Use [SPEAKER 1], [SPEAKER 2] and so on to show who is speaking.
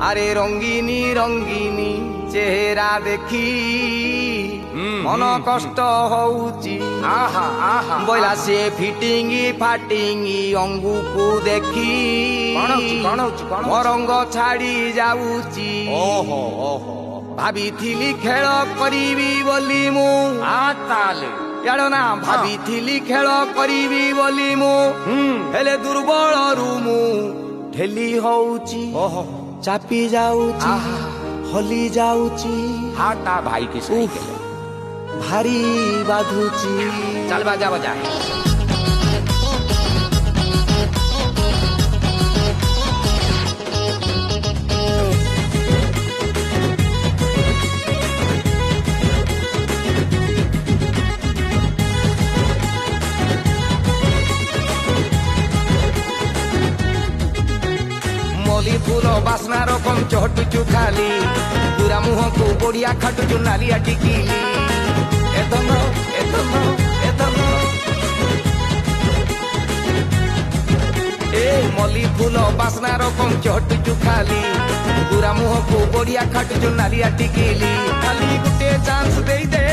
[SPEAKER 1] আরে রঙ্গিনী রঙ্গিনী চেহারা দেখি মন কষ্ট হউচি
[SPEAKER 2] আহা আহা
[SPEAKER 1] বইলা সে ফিটিঙ্গি ফাটিঙ্গি অঙ্গুকু দেখি
[SPEAKER 2] କଣ ହଉଛି
[SPEAKER 1] মরঙ্গ ছাড়ি যাউচি
[SPEAKER 2] ଓହୋ ଓହୋ
[SPEAKER 1] ভাবিଥିଲି খেল করিবি বলি মু
[SPEAKER 2] ତାହେଲେ
[SPEAKER 1] ଜାଣ ନା ଭାବିଥିଲି ଖେଳ କରିବି ବୋଲି ମୁଁ ହେଲେ ଦୁର୍ବଳରୁ ମୁଁ ଠେଲି ହଉଛି
[SPEAKER 2] ଓହୋ
[SPEAKER 1] ଚାପି ଯାଉଛି ହଲି ଯାଉଛି
[SPEAKER 2] हाँ ता भाई की साइकिल
[SPEAKER 1] ଭାରି ବାଧୁଛି
[SPEAKER 2] चल बजा बजा
[SPEAKER 1] মলি ফুল বাসনা রকম চটুচু খালি পুরা মুহকু বড়িয়া খাটুচু নালিয়া টিকিলি এতন এতন এতন এ মলি ফুল বাসনা রকম চটুচু খালি পুরা মুহকু বড়িয়া খাটুচু নালিয়া টিকিলি খালি গোটে চান্স দেই দে